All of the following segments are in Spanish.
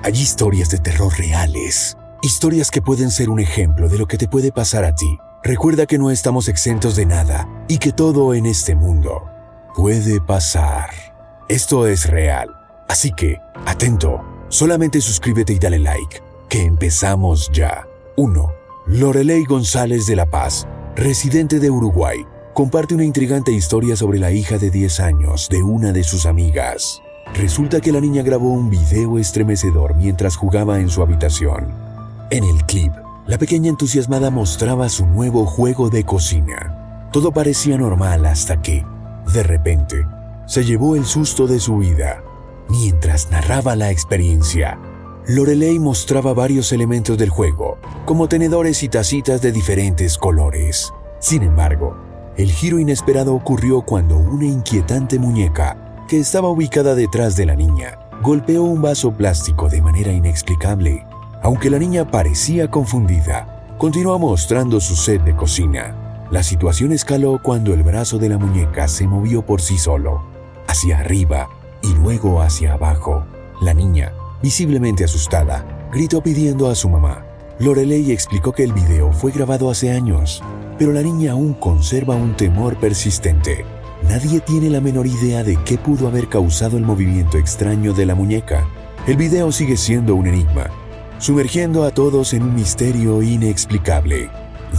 hay historias de terror reales. Historias que pueden ser un ejemplo de lo que te puede pasar a ti. Recuerda que no estamos exentos de nada y que todo en este mundo puede pasar. Esto es real. Así que, atento, solamente suscríbete y dale like, que empezamos ya. 1. Lorelei González de La Paz, residente de Uruguay, comparte una intrigante historia sobre la hija de 10 años de una de sus amigas. Resulta que la niña grabó un video estremecedor mientras jugaba en su habitación. En el clip, la pequeña entusiasmada mostraba su nuevo juego de cocina. Todo parecía normal hasta que, de repente, se llevó el susto de su vida. Mientras narraba la experiencia, Lorelei mostraba varios elementos del juego, como tenedores y tacitas de diferentes colores. Sin embargo, el giro inesperado ocurrió cuando una inquietante muñeca, que estaba ubicada detrás de la niña, golpeó un vaso plástico de manera inexplicable. Aunque la niña parecía confundida, continuó mostrando su set de cocina. La situación escaló cuando el brazo de la muñeca se movió por sí solo, hacia arriba y luego hacia abajo. La niña, visiblemente asustada, gritó pidiendo a su mamá. Lorelei explicó que el video fue grabado hace años, pero la niña aún conserva un temor persistente. Nadie tiene la menor idea de qué pudo haber causado el movimiento extraño de la muñeca. El video sigue siendo un enigma, sumergiendo a todos en un misterio inexplicable.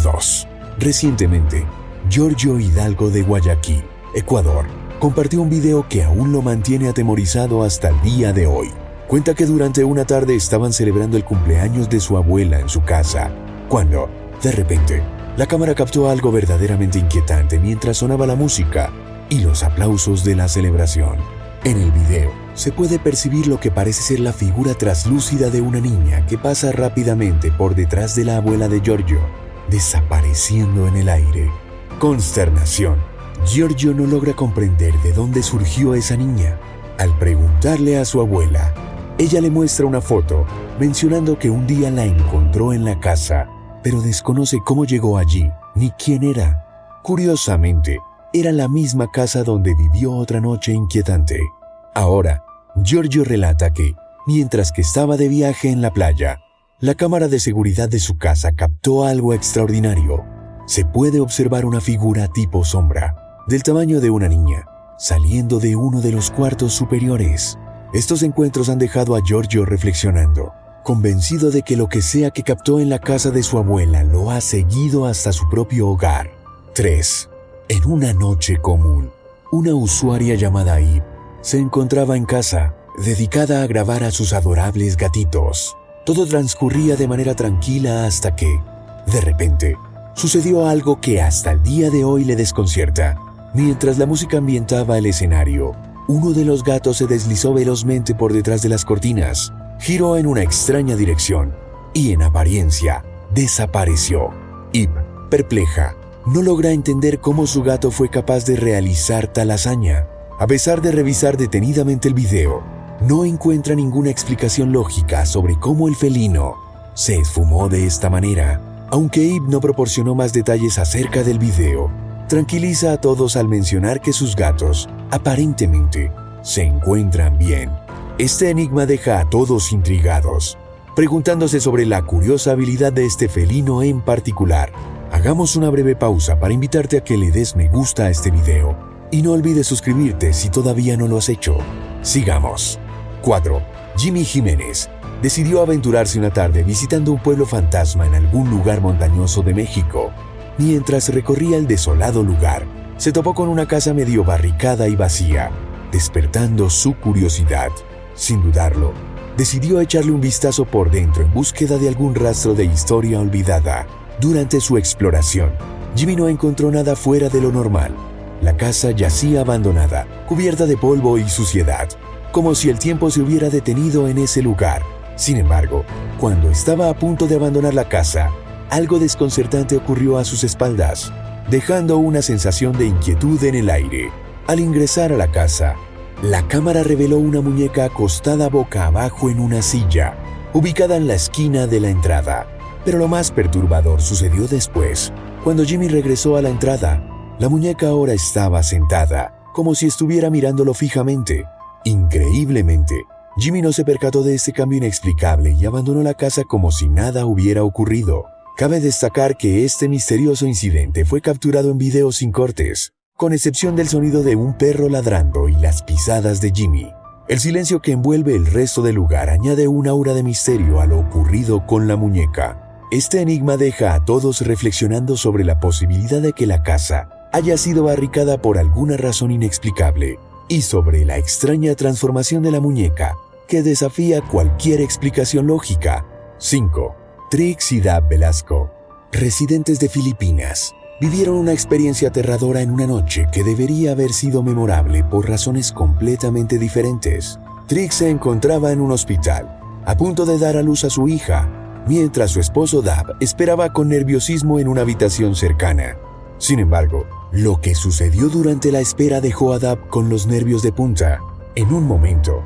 2. Recientemente, Giorgio Hidalgo de Guayaquil, Ecuador, compartió un video que aún lo mantiene atemorizado hasta el día de hoy. Cuenta que durante una tarde estaban celebrando el cumpleaños de su abuela en su casa, cuando, de repente, la cámara captó algo verdaderamente inquietante mientras sonaba la música y los aplausos de la celebración. En el video, se puede percibir lo que parece ser la figura traslúcida de una niña que pasa rápidamente por detrás de la abuela de Giorgio, desapareciendo en el aire. Consternación. Giorgio no logra comprender de dónde surgió esa niña. Al preguntarle a su abuela, ella le muestra una foto, mencionando que un día la encontró en la casa, pero desconoce cómo llegó allí ni quién era. Curiosamente, era la misma casa donde vivió otra noche inquietante. Ahora, Giorgio relata que, mientras que estaba de viaje en la playa, la cámara de seguridad de su casa captó algo extraordinario. Se puede observar una figura tipo sombra, del tamaño de una niña, saliendo de uno de los cuartos superiores. Estos encuentros han dejado a Giorgio reflexionando, convencido de que lo que sea que captó en la casa de su abuela lo ha seguido hasta su propio hogar. 3. En una noche común, una usuaria llamada Eve se encontraba en casa, dedicada a grabar a sus adorables gatitos. Todo transcurría de manera tranquila hasta que, de repente, sucedió algo que hasta el día de hoy le desconcierta. Mientras la música ambientaba el escenario, uno de los gatos se deslizó velozmente por detrás de las cortinas, giró en una extraña dirección y, en apariencia, desapareció. Eve, perpleja, no logra entender cómo su gato fue capaz de realizar tal hazaña. A pesar de revisar detenidamente el video, no encuentra ninguna explicación lógica sobre cómo el felino se esfumó de esta manera. Aunque Eve no proporcionó más detalles acerca del video, tranquiliza a todos al mencionar que sus gatos, aparentemente, se encuentran bien. Este enigma deja a todos intrigados, preguntándose sobre la curiosa habilidad de este felino en particular. Hagamos una breve pausa para invitarte a que le des me gusta a este video y no olvides suscribirte si todavía no lo has hecho. Sigamos. 4. Jimmy Jiménez decidió aventurarse una tarde visitando un pueblo fantasma en algún lugar montañoso de México. Mientras recorría el desolado lugar, se topó con una casa medio barricada y vacía, despertando su curiosidad. Sin dudarlo, decidió echarle un vistazo por dentro en búsqueda de algún rastro de historia olvidada. Durante su exploración, Jimmy no encontró nada fuera de lo normal. La casa yacía abandonada, cubierta de polvo y suciedad, como si el tiempo se hubiera detenido en ese lugar. Sin embargo, cuando estaba a punto de abandonar la casa, algo desconcertante ocurrió a sus espaldas, dejando una sensación de inquietud en el aire. Al ingresar a la casa, la cámara reveló una muñeca acostada boca abajo en una silla, ubicada en la esquina de la entrada. Pero lo más perturbador sucedió después. Cuando Jimmy regresó a la entrada, la muñeca ahora estaba sentada, como si estuviera mirándolo fijamente. Increíblemente, Jimmy no se percató de este cambio inexplicable y abandonó la casa como si nada hubiera ocurrido. Cabe destacar que este misterioso incidente fue capturado en video sin cortes, con excepción del sonido de un perro ladrando y las pisadas de Jimmy. El silencio que envuelve el resto del lugar añade un aura de misterio a lo ocurrido con la muñeca. Este enigma deja a todos reflexionando sobre la posibilidad de que la casa haya sido barricada por alguna razón inexplicable y sobre la extraña transformación de la muñeca que desafía cualquier explicación lógica. 5. Trix y Dab Velasco, residentes de Filipinas, vivieron una experiencia aterradora en una noche que debería haber sido memorable por razones completamente diferentes. Trix se encontraba en un hospital, a punto de dar a luz a su hija, mientras su esposo Dab esperaba con nerviosismo en una habitación cercana. Sin embargo, lo que sucedió durante la espera dejó a Dab con los nervios de punta. En un momento,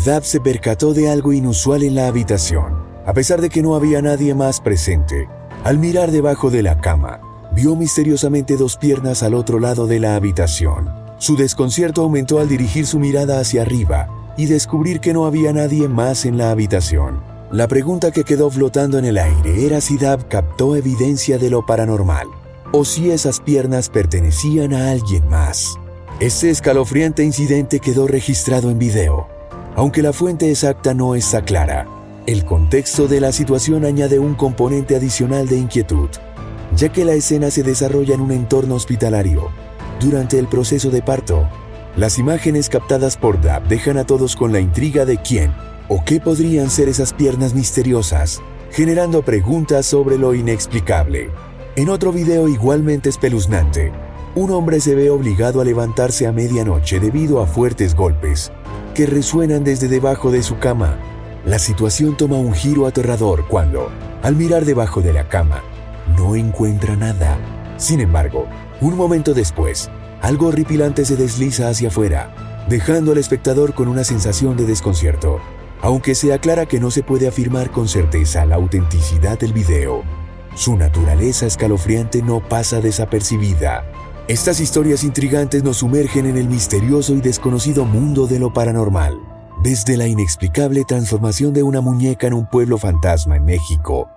Dab se percató de algo inusual en la habitación. A pesar de que no había nadie más presente, al mirar debajo de la cama, vio misteriosamente dos piernas al otro lado de la habitación. Su desconcierto aumentó al dirigir su mirada hacia arriba y descubrir que no había nadie más en la habitación. La pregunta que quedó flotando en el aire era si Dab captó evidencia de lo paranormal, o si esas piernas pertenecían a alguien más. Este escalofriante incidente quedó registrado en video, aunque la fuente exacta no está clara. El contexto de la situación añade un componente adicional de inquietud, ya que la escena se desarrolla en un entorno hospitalario. Durante el proceso de parto, las imágenes captadas por Dab dejan a todos con la intriga de quién o qué podrían ser esas piernas misteriosas, generando preguntas sobre lo inexplicable. En otro video igualmente espeluznante, un hombre se ve obligado a levantarse a medianoche debido a fuertes golpes que resuenan desde debajo de su cama. La situación toma un giro aterrador cuando, al mirar debajo de la cama, no encuentra nada. Sin embargo, un momento después, algo horripilante se desliza hacia afuera, dejando al espectador con una sensación de desconcierto, aunque se aclara que no se puede afirmar con certeza la autenticidad del video. Su naturaleza escalofriante no pasa desapercibida. Estas historias intrigantes nos sumergen en el misterioso y desconocido mundo de lo paranormal. Desde la inexplicable transformación de una muñeca en un pueblo fantasma en México,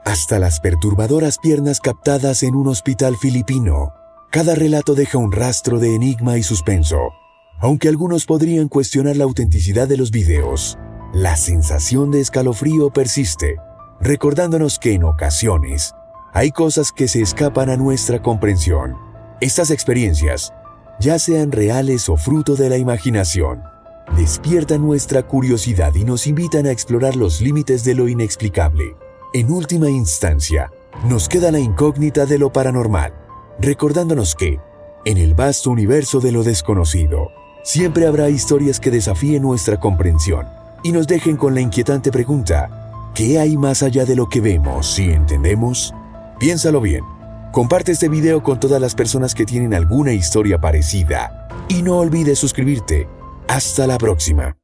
hasta las perturbadoras piernas captadas en un hospital filipino, cada relato deja un rastro de enigma y suspenso. Aunque algunos podrían cuestionar la autenticidad de los videos, la sensación de escalofrío persiste, recordándonos que en ocasiones hay cosas que se escapan a nuestra comprensión. Estas experiencias, ya sean reales o fruto de la imaginación, despiertan nuestra curiosidad y nos invitan a explorar los límites de lo inexplicable. En última instancia, nos queda la incógnita de lo paranormal, recordándonos que, en el vasto universo de lo desconocido, siempre habrá historias que desafíen nuestra comprensión y nos dejen con la inquietante pregunta: ¿qué hay más allá de lo que vemos y entendemos? Piénsalo bien. Comparte este video con todas las personas que tienen alguna historia parecida y no olvides suscribirte. Hasta la próxima.